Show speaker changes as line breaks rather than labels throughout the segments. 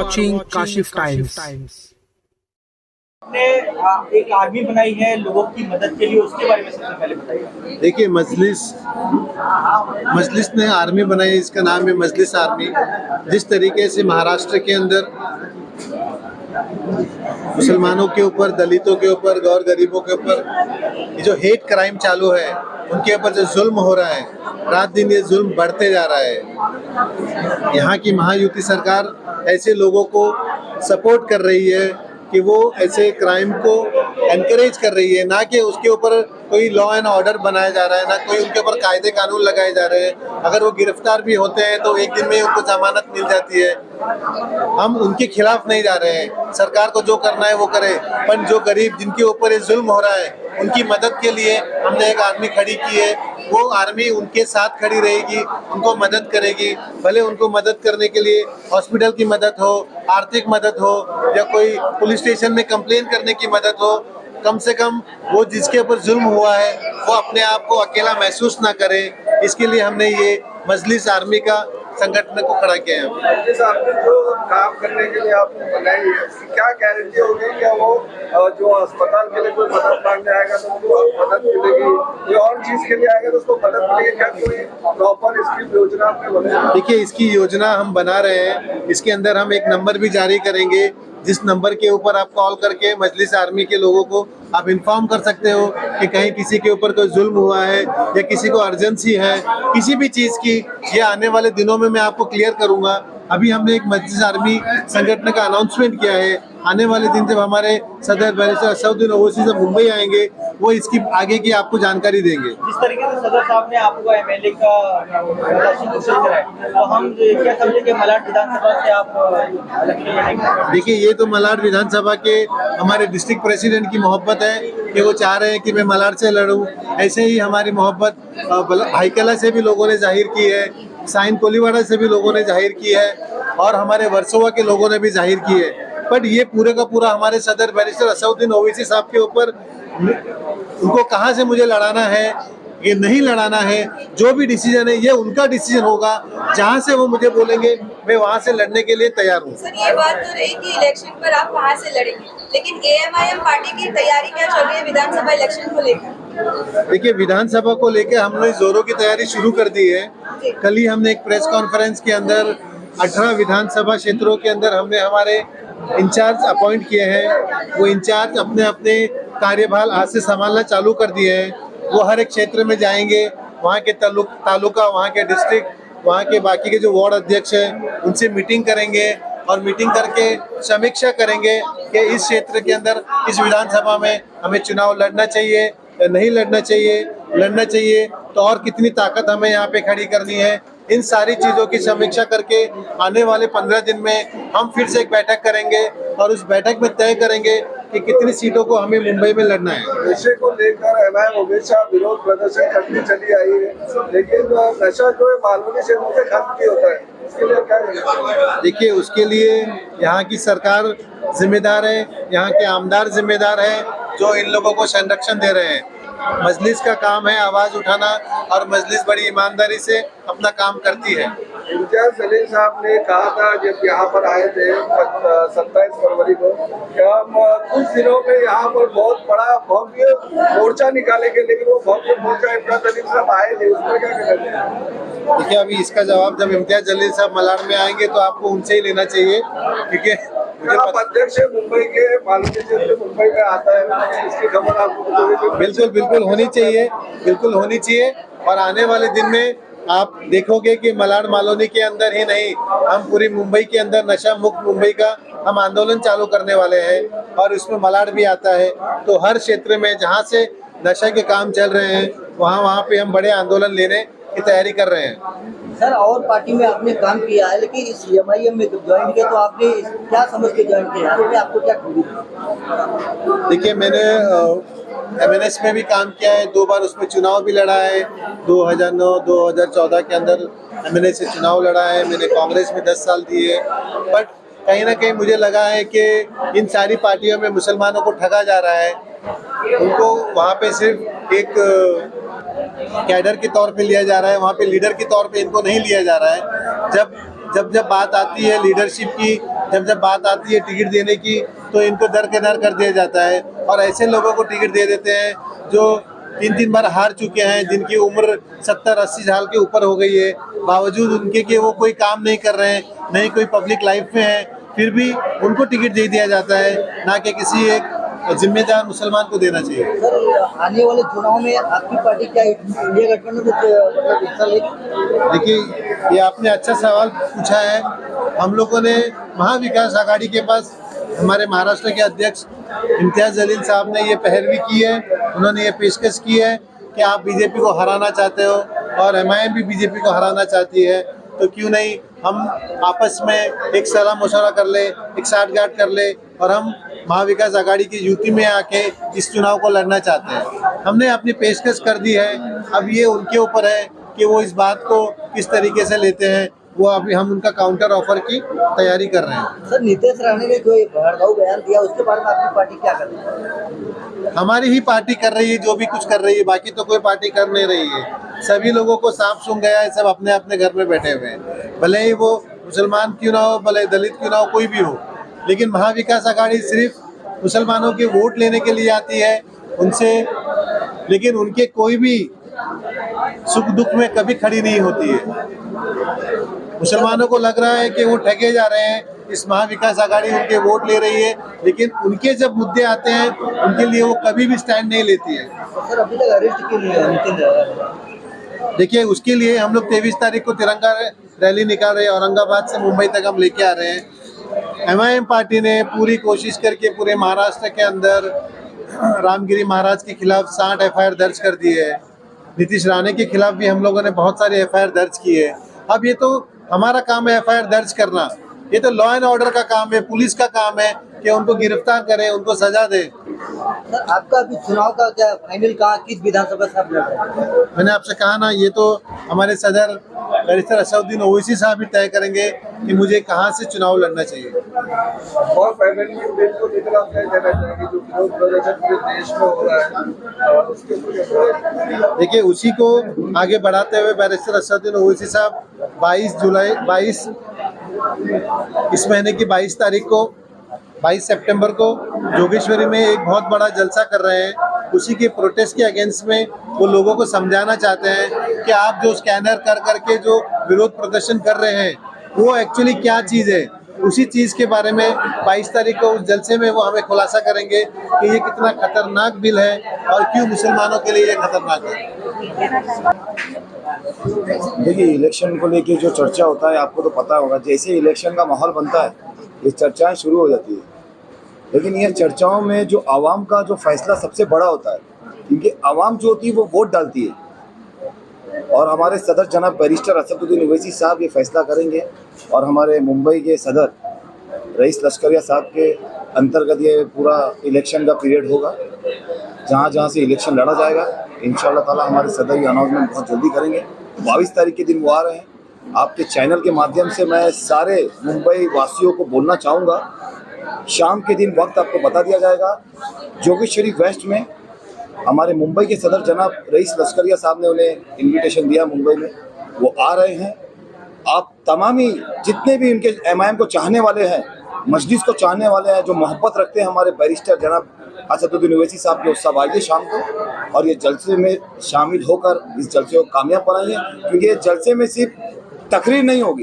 watching Kashif Times.
ने एक army बनाई है लोगों की मदद के लिए, उसके बारे में सबसे पहले बताइए।
देखिए, मजलिस ने आर्मी बनाई, इसका नाम है मजलिस आर्मी। जिस तरीके से महाराष्ट्र के अंदर मुसलमानों के ऊपर, दलितों के ऊपर, गौर गरीबों के ऊपर ये जो हेट क्राइम चालू है, उनके ऊपर जो जुल्म हो रहा है, रात दिन ये जुल्म बढ़ते जा रहा है। यहाँ की महायुति सरकार ऐसे लोगों को सपोर्ट कर रही है कि वो ऐसे क्राइम को एनकरेज कर रही है, ना कि उसके ऊपर कोई लॉ एंड ऑर्डर बनाया जा रहा है, ना कोई उनके ऊपर कायदे कानून लगाए जा रहे हैं। अगर वो गिरफ्तार भी होते हैं तो एक दिन में उनको जमानत मिल जाती है। हम उनके खिलाफ नहीं जा रहे हैं, सरकार को जो करना है वो करे, पर जो गरीब जिनके ऊपर ये जुल्म हो रहा है उनकी मदद के लिए हमने एक आर्मी खड़ी की है। वो आर्मी उनके साथ खड़ी रहेगी, उनको मदद करेगी। भले उनको मदद करने के लिए हॉस्पिटल की मदद हो, आर्थिक मदद हो, या कोई पुलिस स्टेशन में कंप्लेन करने की मदद हो, कम से कम वो जिसके ऊपर जुल्म हुआ है वो अपने आप को अकेला महसूस ना करे। इसके लिए हमने ये मजलिस आर्मी का संगठन को खड़ा किया है।
मजलिस आर्मी जो काम करने के लिए आपने बनाई है, उसकी क्या गारंटी होगी? क्या वो जो अस्पताल के लिए कोई मदद मांगने आएगा तो उसको मदद मिलेगी, कोई और चीज के लिए आएगा तो उसको मदद मिलेगी? क्या कोई प्रॉपर इसकी योजना आपने बनाई?
देखिए, इसकी योजना हम बना रहे हैं। इसके अंदर हम एक नंबर भी जारी करेंगे, जिस नंबर के ऊपर आप कॉल करके मजलिस आर्मी के लोगों को आप इन्फॉर्म कर सकते हो कि कहीं किसी के ऊपर कोई जुल्म हुआ है या किसी को अर्जेंसी है किसी भी चीज़ की। ये आने वाले दिनों में मैं आपको क्लियर करूंगा। अभी हमने एक मजलिस आर्मी संगठन का अनाउंसमेंट किया है। आने वाले दिन जब हमारे सदर बैरिस्टर असदुद्दीन ओवैसी से मुंबई आएंगे, वो इसकी आगे की आपको जानकारी देंगे।
जिस तरीके से सदर साहब ने आपको एमएलए का घोषित करा है, तो हम क्या समझे कि मलाड विधानसभा से आप इलेक्शन लड़ेंगे?
देखिए, ये तो मलाड विधानसभा के हमारे डिस्ट्रिक्ट प्रेसिडेंट की मोहब्बत है कि वो चाह रहे हैं कि मैं मलाड से लड़ूं। ऐसे ही हमारी मोहब्बत भाईकला से भी लोगों ने जाहिर की है, साइन कोलीवाड़ा से भी लोगों ने जाहिर की है, और हमारे वर्सोवा के लोगों ने भी जाहिर की है। बट ये पूरे का पूरा हमारे सदर बैरिस्टर असदुद्दीन ओवैसी साहब के ऊपर, उनको कहाँ से मुझे लड़ाना है, ये नहीं लड़ाना है। जो भी डिसीजन है ये उनका डिसीजन होगा। जहाँ से वो मुझे बोलेंगे मैं वहाँ से लड़ने के लिए तैयार हूँ।
सर, ये बात तो रही कि इलेक्शन पर आप कहाँ से लड़ेंगे, लेकिन एएमआईएम पार्टी की तैयारी क्या चल रही है विधानसभा इलेक्शन को लेकर?
देखिए, विधानसभा को लेकर हमने जोरों की तैयारी शुरू कर दी है। कल ही हमने एक प्रेस कॉन्फ्रेंस के अंदर 18 विधानसभा क्षेत्रों के अंदर हमने हमारे इंचार्ज अपॉइंट किए हैं। वो इंचार्ज अपने अपने कार्यभार आज से संभालना चालू कर दिए हैं। वो हर एक क्षेत्र में जाएंगे, वहाँ के तालुका, वहाँ के डिस्ट्रिक्ट, वहाँ के बाकी के जो वार्ड अध्यक्ष हैं उनसे मीटिंग करेंगे, और मीटिंग करके समीक्षा करेंगे कि इस क्षेत्र के अंदर, इस विधानसभा में हमें चुनाव लड़ना चाहिए या नहीं लड़ना चाहिए, लड़ना चाहिए तो और कितनी ताकत हमें यहाँ पे खड़ी करनी है। इन सारी चीज़ों की समीक्षा करके आने वाले 15 दिन में हम फिर से एक बैठक करेंगे, और उस बैठक में तय करेंगे कि कितनी सीटों को हमें मुंबई में लड़ना है।
नशे को लेकर एमआईएम हमेशा विरोध प्रदर्शन करती चली आई है, लेकिन नशा जो है मालूनी क्षेत्र से खत्म नहीं होता है। इसके लिए क्या है?
देखिए, उसके लिए यहाँ की सरकार जिम्मेदार है, यहाँ के आमदार जिम्मेदार है जो इन लोगों को संरक्षण दे रहे हैं। मजलिस का काम है आवाज उठाना, और मजलिस बड़ी ईमानदारी से अपना काम करती है।
इम्तियाज जलील साहब ने कहा था जब यहाँ पर आए थे 27 फरवरी को, क्या हम कुछ दिनों में यहाँ पर बहुत बड़ा भव्य मोर्चा निकालेंगे, लेकिन वो भव्य मोर्चा इम्तियाज जलील साहब आए थे, उसमें क्या करेंगे?
देखिए, अभी इसका जवाब जब इम्तियाज जलील साहब मलाड में आएंगे तो आपको उनसे ही लेना चाहिए, क्योंकि
आप अध्यक्ष मुंबई के, मालूनी क्षेत्र मुंबई में आता है, इसकी खबर आपको?
बिल्कुल होनी चाहिए, बिल्कुल होनी चाहिए। और आने वाले दिन में आप देखोगे कि मलाड मालोनी के अंदर ही नहीं, हम पूरी मुंबई के अंदर नशा मुक्त मुंबई का हम आंदोलन चालू करने वाले हैं, और उसमें मलाड भी आता है। तो हर क्षेत्र में जहाँ से नशा के काम चल रहे हैं वहाँ पे हम बड़े आंदोलन लेने की तैयारी कर रहे हैं।
सर, और पार्टी में आपने काम किया है, लेकिन इस एमआईएम में ज्वाइन किया तो आपने क्या समझ के ज्वाइन किया है? आपको क्या खूबी?
देखिए, मैंने एमएनएस में भी काम किया है, 2 बार उसमें चुनाव भी लड़ा है। 2009-2014 के अंदर एमएनएस से चुनाव लड़ा है। मैंने कांग्रेस में 10 साल दिए। बट कहीं ना कहीं मुझे लगा है कि इन सारी पार्टियों में मुसलमानों को ठगा जा रहा है। उनको वहाँ पे सिर्फ एक कैडर के तौर पे लिया जा रहा है, वहाँ पे लीडर के तौर पे इनको नहीं लिया जा रहा है। जब बात आती है लीडरशिप की जब बात आती है टिकट देने की तो इनको दरकिनार कर दिया जाता है और ऐसे लोगों को टिकट दे देते हैं जो 3 बार हार चुके हैं, जिनकी उम्र 70-80 साल के ऊपर हो गई है, बावजूद उनके कि वो कोई काम नहीं कर रहे हैं, नहीं कोई पब्लिक लाइफ में है, फिर भी उनको टिकट दे दिया जाता है, ना कि किसी एक जिम्मेदार मुसलमान को देना चाहिए।
सर आने वाले चुनाव में आपकी पार्टी क्या इंडिया गठबंधन में मतलब हिस्सा लेगी?
देखिए, ये आपने अच्छा सवाल पूछा है। हम लोगों ने महाविकास आघाड़ी के पास हमारे महाराष्ट्र के अध्यक्ष इम्तियाज जलील साहब ने ये पैरवी की है। उन्होंने ये पेशकश की है कि आप बीजेपी को हराना चाहते हो और एमआईएम भी बीजेपी को हराना चाहती है, तो क्यों नहीं हम आपस में एक सलाह मशवरा कर ले, एक साठगांठ कर ले और हम महाविकास आघाड़ी की युति में आके इस चुनाव को लड़ना चाहते हैं। हमने अपनी पेशकश कर दी है, अब ये उनके ऊपर है कि वो इस बात को किस तरीके से लेते हैं। वो अभी हम उनका काउंटर ऑफर की तैयारी कर रहे हैं।
सर नीतीश राणे ने जो भड़काऊ बयान दिया उसके बारे में आपकी पार्टी क्या कर रही है?
हमारी ही पार्टी कर रही है जो भी कुछ कर रही है, बाकी तो कोई पार्टी कर नहीं रही है। सभी लोगों को सांप सूंघ गया है, सब अपने अपने घर में बैठे हुए हैं, भले ही वो मुसलमान क्यों ना हो, भले दलित क्यों ना हो, कोई भी हो, लेकिन महाविकास आघाड़ी सिर्फ मुसलमानों के वोट लेने के लिए आती है उनसे, लेकिन उनके कोई भी सुख दुख में कभी खड़ी नहीं होती है। मुसलमानों को लग रहा है कि वो ठगे जा रहे हैं, इस महाविकास आघाड़ी उनके वोट ले रही है, लेकिन उनके जब मुद्दे आते हैं उनके लिए वो कभी भी स्टैंड नहीं लेती है।
सर अभी तक अरेस्ट क्यों नहीं है नितिन?
देखिए, उसके लिए हम लोग 23 तारीख को तिरंगा रैली निकाल रहे हैं, औरंगाबाद से मुंबई तक हम लेके आ रहे हैं। एमआईएम पार्टी ने पूरी कोशिश करके पूरे महाराष्ट्र के अंदर रामगिरी महाराज के खिलाफ 60 एफआईआर दर्ज कर दी है। नीतीश राणे के खिलाफ भी हम लोगों ने बहुत सारे एफआईआर दर्ज की है। अब ये तो हमारा काम है एफआईआर दर्ज करना, ये तो लॉ एंड ऑर्डर का काम है, पुलिस का काम है कि उनको गिरफ्तार करें, उनको सजा दें।
सर आपका अभी चुनाव का क्या फाइनल कहा, किस विधानसभा से आप लड़ रहे हैं?
मैंने आपसे कहा ना, ये तो हमारे सदर बैरिस्टर असदुद्दीन ओवैसी साहब ही तय करेंगे कि मुझे कहाँ से चुनाव लड़ना चाहिए।
और अमेंडमेंट बिल को लेकर आप क्या कहना चाहेंगे जो विरोध प्रदर्शन पूरे देश में हो रहा है उसके ऊपर?
देखिए, उसी को आगे बढ़ाते हुए बैरिस्टर असदुद्दीन ओवैसी साहब 22 इस महीने की 22 सितंबर को जोगेश्वरी में एक बहुत बड़ा जलसा कर रहे हैं। उसी के प्रोटेस्ट के अगेंस्ट में वो लोगों को समझाना चाहते हैं कि आप जो स्कैनर कर करके जो विरोध प्रदर्शन कर रहे हैं वो एक्चुअली क्या चीज़ है। उसी चीज़ के बारे में 22 तारीख को उस जलसे में वो हमें खुलासा करेंगे कि ये कितना खतरनाक बिल है और क्यों मुसलमानों के लिए ये खतरनाक है।
देखिए, इलेक्शन को लेके जो चर्चा होता है आपको तो पता होगा, जैसे इलेक्शन का माहौल बनता है ये चर्चाएं शुरू हो जाती है, लेकिन ये चर्चाओं में जो आवाम का जो फैसला सबसे बड़ा होता है, क्योंकि आवाम जो होती है वो वोट डालती है और हमारे सदर जनाब बैरिस्टर असदुद्दीन ओवैसी साहब ये फैसला करेंगे और हमारे मुंबई के सदर रईस लश्करिया साहब के अंतर्गत ये पूरा इलेक्शन का पीरियड होगा। जहाँ जहाँ से इलेक्शन लड़ा जाएगा इंशाअल्लाह ताला हमारे सदर ये अनाउंसमेंट बहुत जल्दी करेंगे। 22 तारीख के दिन वो आ रहे हैं। आपके चैनल के माध्यम से मैं सारे मुंबई वासियों को बोलना चाहूँगा, शाम के दिन वक्त आपको बता दिया जाएगा। जोगेश्वरी वेस्ट में हमारे मुंबई के सदर जनाब रईस लश्करिया साहब ने उन्हें इनविटेशन दिया, मुंबई में वो आ रहे हैं। आप तमामी जितने भी उनके एमआईएम को चाहने वाले हैं, मजलिस को चाहने वाले हैं, जो मोहब्बत रखते हैं हमारे बैरिस्टर जनाब असदुद्दीन ओवैसी साहब के, उस सब आइए शाम को और ये जलसे में शामिल होकर इस जलसे को कामयाब बनाइए, क्योंकि ये जलसे में सिर्फ तकरीर नहीं होगी,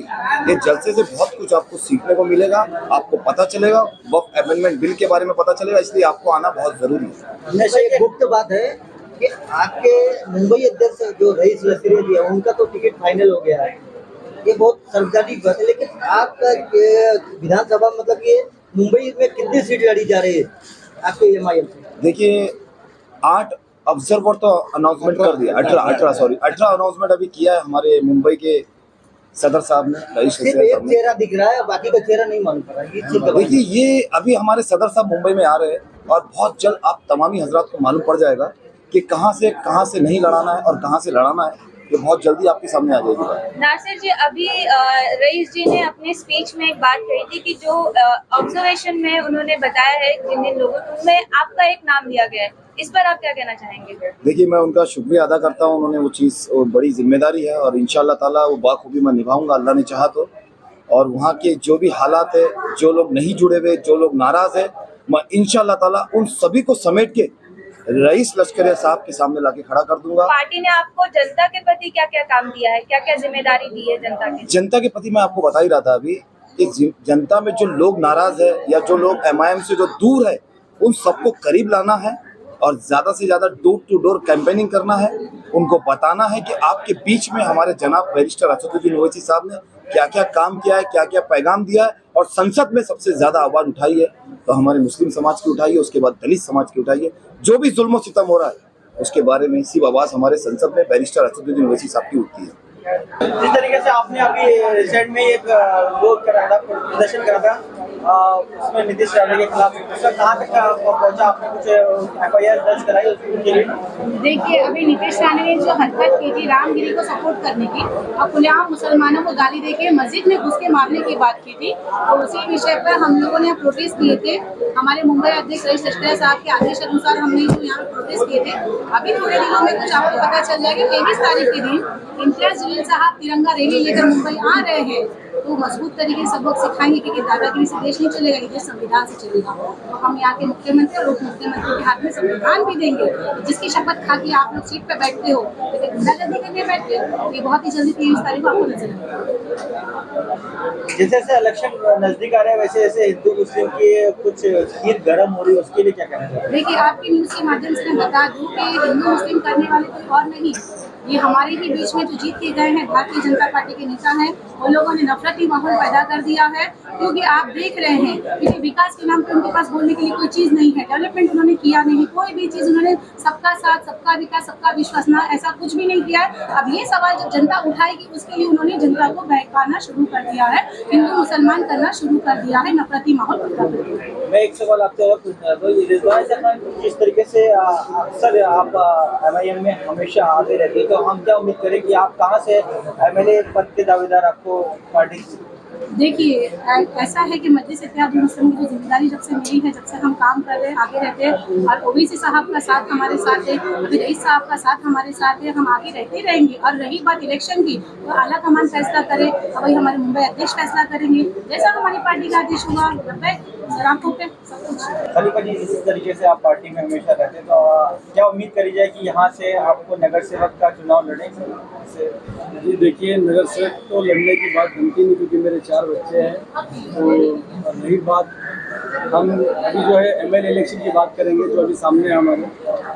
ये जलसे से बहुत कुछ आपको सीखने को मिलेगा, आपको पता चलेगा, वक्फ अमेंडमेंट बिल के बारे में पता चलेगा, इसलिए आपको आना बहुत जरूरी है।
वैसे एक गुप्त बात है कि आपके मुंबई अध्यक्ष जो रईस लश्करिया जी है उनका तो टिकट फाइनल हो गया है, ये बहुत सार्वजनिक बात है, लेकिन आपका विधानसभा मतलब ये मुंबई में कितनी सीट लड़ी जा रही है आपके एमआईएम से?
देखिए, 8 ऑब्जर्वर तो अनाउंसमेंट कर दिया, 18 अनाउंसमेंट अभी किया है हमारे मुंबई के सदर साहब ने, रईस
सिर्फ एक चेहरा दिख रहा है, बाकी का चेहरा नहीं मालूम पड़ा।
देखिए, ये अभी हमारे सदर साहब मुंबई में आ रहे हैं और बहुत जल्द आप तमामी हजरात को मालूम पड़ जाएगा कि कहाँ से नहीं लड़ाना है और कहाँ से लड़ाना है, ये बहुत जल्दी आपके सामने आ जाएगी।
नासिर जी, अभी रईस जी ने अपने स्पीच में एक बात कही थी कि जो ऑब्जर्वेशन में उन्होंने बताया है जिन लोगों को, उनमें आपका एक नाम लिया गया है, इस पर आप क्या कहना चाहेंगे?
देखिए, मैं उनका शुक्रिया अदा करता हूँ, उन्होंने वो चीज़ बड़ी जिम्मेदारी है और इंशाअल्लाह ताला वो बाखूबी मैं निभाऊंगा, अल्लाह ने चाहा तो। और वहाँ के जो भी हालात है, जो लोग नहीं जुड़े हुए, जो लोग नाराज है, मैं इंशाल्लाह ताला उन सभी को समेट के रईस लश्करिया साहब के सामने लाके खड़ा कर दूंगा।
पार्टी ने आपको जनता के प्रति क्या क्या काम दिया है, क्या क्या जिम्मेदारी दी है जनता के?
जनता के प्रति मैं आपको बता ही रहा था अभी कि जनता में जो लोग नाराज है या जो लोग MIM से जो दूर है, उन सबको करीब लाना है और ज़्यादा से ज़्यादा डोर टू डोर कैंपेनिंग करना है। उनको बताना है कि आपके बीच में हमारे जनाब बैरिस्टर असदुद्दीन ओवैसी साहब ने क्या क्या काम किया है, क्या क्या पैगाम दिया है, और संसद में सबसे ज़्यादा आवाज़ उठाई है तो हमारे मुस्लिम समाज की उठाई है, उसके बाद दलित समाज की उठाई है। जो भी जुल्म सितम हो रहा है उसके बारे में सिर्फ आवाज़ हमारे संसद में बैरिस्टर असदुद्दीन ओवैसी साहब की उठती है।
जिस तरीके से आपने अभी रिसेंट में एक विरोध करा था, प्रदर्शन करा था, उसमें नीतीश राणे के खिलाफ, उसका कहाँ तक पहुंचा? आपने कुछ FIR दर्ज कराई उसके लिए?
देखिए, अभी नीतीश राणे ने जो हरकत की थी रामगिरी को सपोर्ट करने की और खुलेआम मुसलमानों को गाली देके मस्जिद में घुस के मारने की बात की थी, तो उसी विषय पर हम लोगों ने प्रोटेस्ट किए थे। हमारे मुंबई अध्यक्ष रईस लश्करिया साहब के आदेश अनुसार हमने जो यहाँ प्रोटेस्ट किए थे। अभी थोड़े दिनों में कुछ आपको पता चल जाएगा। 23 तारीख के दिन इम्तियाज जलील साहब तिरंगा रैली लेकर मुंबई आ रहे हैं, तो मजबूत तरीके से सबक सिखाएंगे कि दादागिरी से देश नहीं चलेगा, ये देश संविधान से चलेगा। तो हम यहाँ के मुख्यमंत्री और उप मुख्यमंत्री के हाथ में संविधान भी देंगे। जिसकी शपथ खा के आप लोग सीट पे बैठते हो, लेकिन गुंडागर्दी करने बैठते हो, ये बहुत ही जल्दी 23 तारीख को आपको नजर आएगा।
जैसे जैसे इलेक्शन नजदीक आ रहे हैं, वैसे वैसे हिंदू मुस्लिम की कुछ खीर गर्म हो रही है, उसके लिए क्या कहना चाहिए?
देखिए, आपकी न्यूज़ के माध्यम से मैं बता दूं कि हिंदू मुस्लिम करने वाले कोई और नहीं, ये हमारे ही बीच में जो जीत के गए हैं भारतीय जनता पार्टी के नेता हैं, उन लोगों ने नफरती माहौल पैदा कर दिया है। क्योंकि आप देख रहे हैं कि विकास के नाम पर उनके पास बोलने के लिए कोई चीज़ नहीं है, डेवलपमेंट उन्होंने किया नहीं, कोई भी चीज़ उन्होंने सबका साथ, सबका विकास, सबका विश्वास ना, ऐसा कुछ भी नहीं किया है। अब ये सवाल जब जनता उठाएगी, उसके लिए उन्होंने जनता को बहकाना शुरू कर दिया है, हिंदू मुसलमान करना शुरू कर दिया है, नफरती माहौल पैदा कर दिया है।
मैं एक सवाल आपसे और पूछना था, रिजवान साहब, जिस तरीके से अक्सर आप MIM में हमेशा आगे रहते हैं, तो हम क्या उम्मीद करें कि आप कहाँ से MLA पद के दावेदार आपको पार्टी?
देखिए, ऐसा है कि मजलिस इत्तेहादुल मुस्लिमीन की जो जिम्मेदारी जब से मिली है, जब से हम काम कर रहे हैं, आगे रहते हैं, और ओवैसी साहब का साथ हमारे साथ है, अभी रईस साहब का साथ हमारे साथ है, हम आगे रहते रहेंगे। और रही बात इलेक्शन की, तो आला कमान फैसला करे, और वही हमारे मुंबई अध्यक्ष फैसला करेंगे, जैसा हमारी पार्टी का आदेश होगा। सराखों पे सब कुछ।
खलीफा जी, इस तरीके से आप पार्टी में हमेशा रहते हैं, तो क्या उम्मीद करी जाए कि यहाँ से आपको नगर सेवक का चुनाव लड़ेंगे?
जी देखिए, नगर सेवक तो लड़ने की बात बनती नहीं, क्योंकि मेरे 4 बच्चे हैं। तो रही बात, हम अभी जो है MLA इलेक्शन की बात करेंगे, जो अभी सामने है हमारे।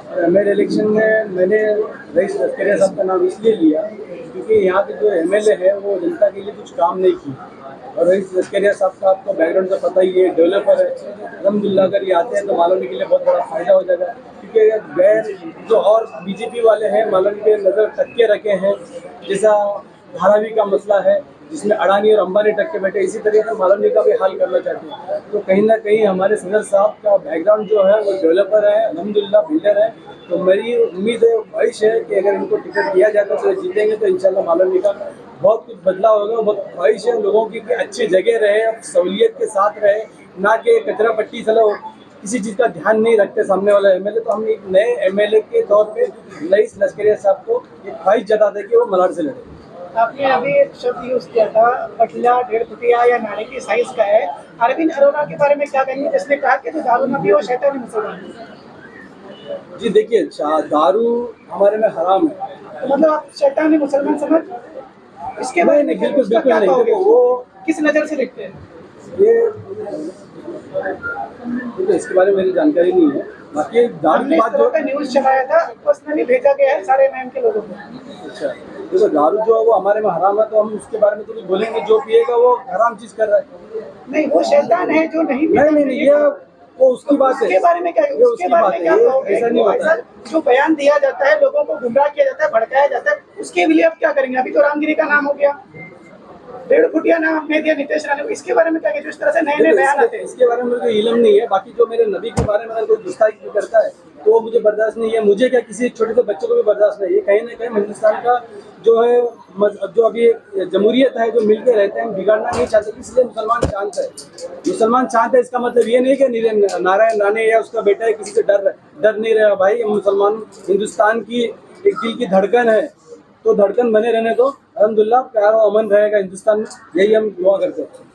और MLA इलेक्शन में मैंने रईस लश्करिया साहब का नाम इसलिए लिया क्योंकि यहाँ के जो MLA है वो जनता के लिए कुछ काम नहीं की। और रईस लश्करिया साहब का आपको बैकग्राउंड का पता ही है, डेवलपर है। अल्हम्दुलिल्लाह अगर ये आते हैं तो मालूम के लिए बहुत बड़ा फ़ायदा हो जाएगा, क्योंकि गैर जो और BJP वाले हैं मालूम के नज़र टक्के रखे हैं, जैसा धारावी का मसला है जिसमें अडानी और अंबानी टक्के बैठे, इसी तरीके से मालवनी का भी हल करना चाहते हैं। तो कहीं ना कहीं हमारे सदर साहब का बैकग्राउंड जो है वो डेवलपर है, अल्हम्दुलिल्लाह बिल्डर है। तो मेरी उम्मीद है, ख्वाहिश है कि अगर इनको टिकट दिया जाता तो जीतेंगे, तो इंशाल्लाह मालवनी का बहुत कुछ बदलाव होगा। बहुत ख्वाहिश है लोगों की कि अच्छी जगह रहे, सहूलियत के साथ रहे, ना कि कचरा पट्टी चलो, किसी चीज़ का ध्यान नहीं रखते सामने वाला MLA। तो हम एक नए MLA के तौर पे रईस लश्करिया साहब को एक ख्वाहिश जताते कि वो मलाड से लड़े।
आपने अभी एक शब्द यूज किया था, पटला 1.5 फुटिया या नारे की साइज का है। अरविंद अरोड़ा के बारे में क्या कहेंगे, जिसने कहा कि जो दारू न पिए वो शैतानी मुसलमान?
जी देखिए, दारू हमारे में हराम है,
तो मतलब आप शैतानी मुसलमान समझ, इसके बारे में
बिल्कुल
क्या कहोगे? वो किस नज़र से देखते हैं
ये? तो इसके बारे में मेरी जानकारी नहीं है। बाकी दारू की बात जो
न्यूज चलाया था, पर्सनली भेजा गया है सारे MIM के लोगों को।
अच्छा, देखो दारू जो है वो हमारे में हराम है, तो हम उसके बारे में तो नहीं बोलेंगे। जो पिएगा वो हराम चीज कर रहा है।
नहीं, वो शैतान है जो नहीं,
ये वो उसकी बात है।
उसके बारे में क्या, उसके बारे में क्या कहोगे?
ऐसा नहीं होता।
जो बयान दिया जाता है, लोगों को गुमराह किया जाता है, भड़काया जाता है, उसके लिए आप क्या करेंगे? अभी तो रामगिरी का नाम हो गया, 1.5 फुटिया नाम आपने दिया नीतीश राणे को, इसके बारे में क्या, जो इस तरह से नए बयान आते हैं?
इसके बारे में मुझे इल्म नहीं है। बाकी जो मेरे नबी के बारे में अगर कोई गुस्ताखी करता है तो वो मुझे बर्दाश्त नहीं है। मुझे क्या, किसी छोटे से बच्चों को भी बर्दाश्त नहीं है। कहीं ना कहीं हिंदुस्तान का जो है, जो अभी जमहूरियत है, जो मिलके रहते हैं, बिगाड़ना नहीं चाहते, इसलिए मुसलमान शांत है। मुसलमान शांत है, इसका मतलब ये नहीं कि नारायण राणे या उसका बेटा है किसी से डर नहीं रहा। भाई मुसलमान हिंदुस्तान की एक दिल की धड़कन है, तो धड़कन बने रहने दो। अल्हम्दुलिल्लाह प्यार और अमन रहेगा हिंदुस्तान में, यही हम दुआ करते हैं।